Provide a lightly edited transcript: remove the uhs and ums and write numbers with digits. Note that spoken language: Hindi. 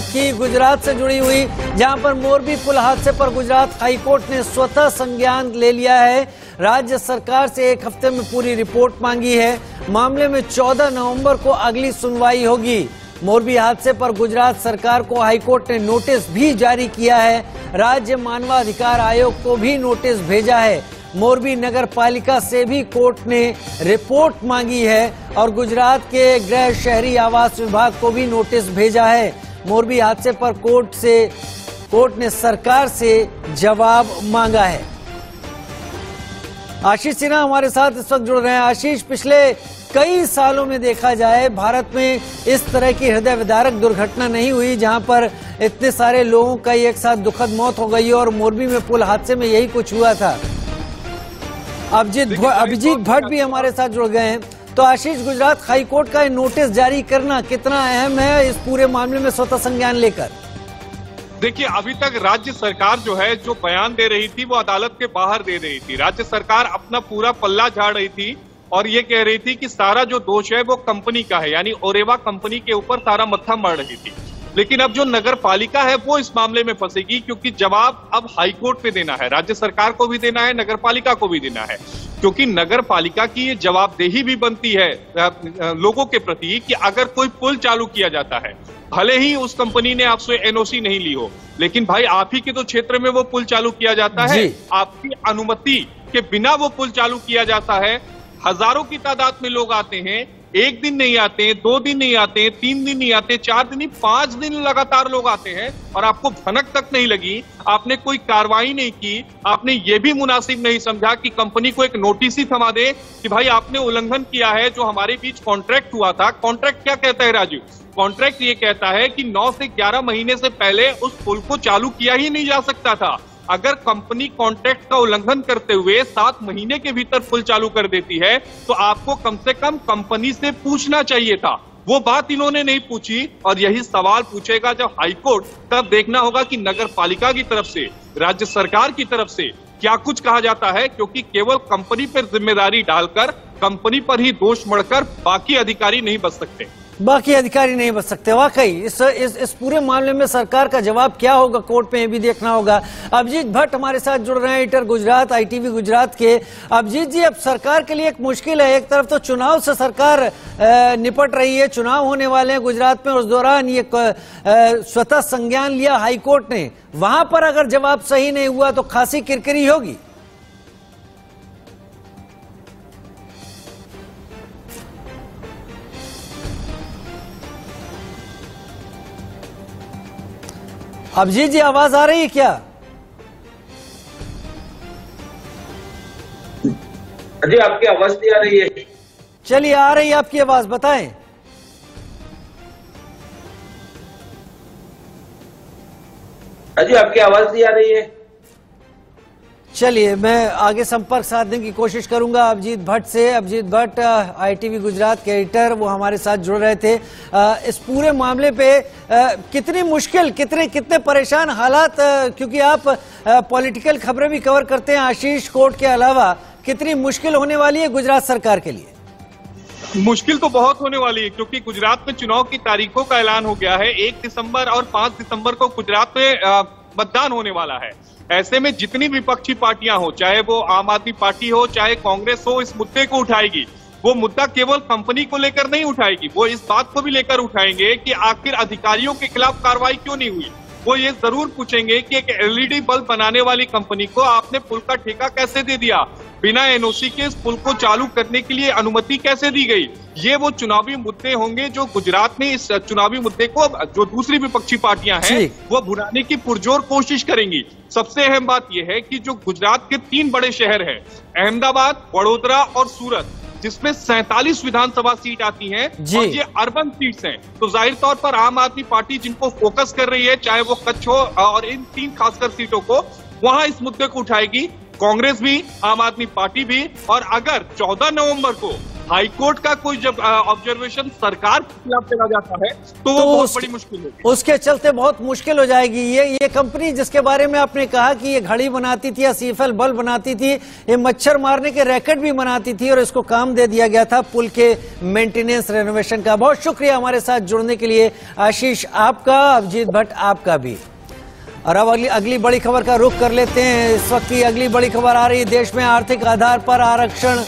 की गुजरात से जुड़ी हुई, जहां पर मोरबी पुल हादसे पर गुजरात हाईकोर्ट ने स्वतः संज्ञान ले लिया है। राज्य सरकार से 1 हफ्ते में पूरी रिपोर्ट मांगी है। मामले में 14 नवंबर को अगली सुनवाई होगी। मोरबी हादसे पर गुजरात सरकार को हाईकोर्ट ने नोटिस भी जारी किया है। राज्य मानवाधिकार आयोग को भी नोटिस भेजा है। मोरबी नगर पालिका से भी कोर्ट ने रिपोर्ट मांगी है और गुजरात के गृह शहरी आवास विभाग को भी नोटिस भेजा है। मोरबी हादसे पर कोर्ट ने सरकार से जवाब मांगा है। आशीष सिन्हा हमारे साथ इस वक्त जुड़ रहे हैं। आशीष, पिछले कई सालों में देखा जाए भारत में इस तरह की हृदय विदारक दुर्घटना नहीं हुई जहां पर इतने सारे लोगों का एक साथ दुखद मौत हो गई और मोरबी में पुल हादसे में यही कुछ हुआ था। अभिजीत भट्ट भी हमारे साथ जुड़ गए हैं। तो आशीष, गुजरात हाईकोर्ट का नोटिस जारी करना कितना अहम है इस पूरे मामले में स्वतः संज्ञान लेकर? देखिए, अभी तक राज्य सरकार जो बयान दे रही थी वो अदालत के बाहर दे रही थी। राज्य सरकार अपना पूरा पल्ला झाड़ रही थी और ये कह रही थी कि सारा जो दोष है वो कंपनी का है, यानी ओरेवा कंपनी के ऊपर सारा मत्था मार रही थी। लेकिन अब जो नगर पालिका है वो इस मामले में फंसेगी, क्योंकि जवाब अब हाईकोर्ट पे देना है। राज्य सरकार को भी देना है, नगर पालिका को भी देना है, क्योंकि नगर पालिका की ये जवाबदेही भी बनती है लोगों के प्रति कि अगर कोई पुल चालू किया जाता है, भले ही उस कंपनी ने आपसे एनओसी नहीं ली हो, लेकिन भाई आप ही के तो क्षेत्र में वो पुल चालू किया जाता है, आपकी अनुमति के बिना वो पुल चालू किया जाता है। हजारों की तादाद में लोग आते हैं, 1 दिन नहीं आते हैं, 2 दिन नहीं आते हैं, 3 दिन नहीं आते, 4 दिन नहीं, 5 दिन लगातार लोग आते हैं और आपको भनक तक नहीं लगी, आपने कोई कार्रवाई नहीं की। आपने ये भी मुनासिब नहीं समझा कि कंपनी को एक नोटिस ही थमा दे कि भाई आपने उल्लंघन किया है। जो हमारे बीच कॉन्ट्रैक्ट हुआ था, कॉन्ट्रैक्ट क्या कहता है राजू? कॉन्ट्रैक्ट ये कहता है कि 9 से 11 महीने से पहले उस पुल को चालू किया ही नहीं जा सकता था। अगर कंपनी कॉन्ट्रैक्ट का उल्लंघन करते हुए 7 महीने के भीतर पुल चालू कर देती है तो आपको कम से कम कंपनी से पूछना चाहिए था। वो बात इन्होंने नहीं पूछी और यही सवाल पूछेगा जब हाईकोर्ट, तब देखना होगा कि नगर पालिका की तरफ से, राज्य सरकार की तरफ से क्या कुछ कहा जाता है, क्योंकि केवल कंपनी पर जिम्मेदारी डालकर, कंपनी पर ही दोष मढ़कर बाकी अधिकारी नहीं बच सकते। वाकई इस पूरे मामले में सरकार का जवाब क्या होगा कोर्ट में, ये भी देखना होगा। अभिजीत भट्ट हमारे साथ जुड़ रहे हैं, एडिटर गुजरात, ITV गुजरात के। अभिजीत जी, अब सरकार के लिए एक मुश्किल है, एक तरफ तो चुनाव से सरकार निपट रही है, चुनाव होने वाले हैं गुजरात में, उस दौरान ये स्वतः संज्ञान लिया हाईकोर्ट ने। वहां पर अगर जवाब सही नहीं हुआ तो खासी किरकिरी होगी। अभिजीत जी, आवाज आ रही है क्या? जी, आपकी आवाज नहीं आ रही है। चलिए, आ रही है आपकी आवाज, बताएं। जी, आपकी आवाज नहीं आ रही है। चलिए, मैं आगे संपर्क साधने की कोशिश करूंगा अभिजीत भट्ट से। अभिजीत भट्ट ITV गुजरात के एडिटर, वो हमारे साथ जुड़ रहे थे। इस पूरे मामले पे कितनी मुश्किल, कितने परेशान हालात, क्योंकि आप पॉलिटिकल खबरें भी कवर करते हैं आशीष, कोर्ट के अलावा, कितनी मुश्किल होने वाली है गुजरात सरकार के लिए? मुश्किल तो बहुत होने वाली है, क्योंकि गुजरात में चुनाव की तारीखों का ऐलान हो गया है। 1 दिसंबर और 5 दिसंबर को गुजरात में मतदान होने वाला है। ऐसे में जितनी विपक्षी पार्टियां हो, चाहे वो आम आदमी पार्टी हो, चाहे कांग्रेस हो, इस मुद्दे को उठाएगी। वो मुद्दा केवल कंपनी को लेकर नहीं उठाएगी, वो इस बात को भी लेकर उठाएंगे कि आखिर अधिकारियों के खिलाफ कार्रवाई क्यों नहीं हुई। वो ये जरूर पूछेंगे कि एक LED बल्ब बनाने वाली कंपनी को आपने पुल का ठेका कैसे दे दिया, बिना NOC के इस पुल को चालू करने के लिए अनुमति कैसे दी गई। ये वो चुनावी मुद्दे होंगे जो गुजरात में इस चुनावी मुद्दे को जो दूसरी विपक्षी पार्टियां हैं वो भुनाने की पुरजोर कोशिश करेंगी। सबसे अहम बात यह है कि जो गुजरात के 3 बड़े शहर हैं, अहमदाबाद, वडोदरा और सूरत, जिसमें 47 विधानसभा सीट आती हैं और ये अर्बन सीट्स हैं, तो जाहिर तौर पर आम आदमी पार्टी जिनको फोकस कर रही है, चाहे वो कच्छ हो और इन 3 खासकर सीटों को, वहां इस मुद्दे को उठाएगी। कांग्रेस भी, आम आदमी पार्टी भी। और अगर 14 नवंबर को हाईकोर्ट का कोई जब ऑब्जर्वेशन सरकार के खिलाफ चला जाता है तो वो बहुत बड़ी मुश्किल होगी। उसके चलते बहुत मुश्किल हो जाएगी। ये कंपनी जिसके बारे में आपने कहा कि ये घड़ी बनाती थी या सीएफएल बल्ब बनाती थी, ये मच्छर मारने के रैकेट भी बनाती थी और इसको काम दे दिया गया था पुल के मेंटेनेंस रेनोवेशन का। बहुत शुक्रिया हमारे साथ जुड़ने के लिए आशीष आपका, अभिजीत भट्ट आपका भी। और अब अगली बड़ी खबर का रुख कर लेते हैं। इस वक्त की अगली बड़ी खबर आ रही है, देश में आर्थिक आधार पर आरक्षण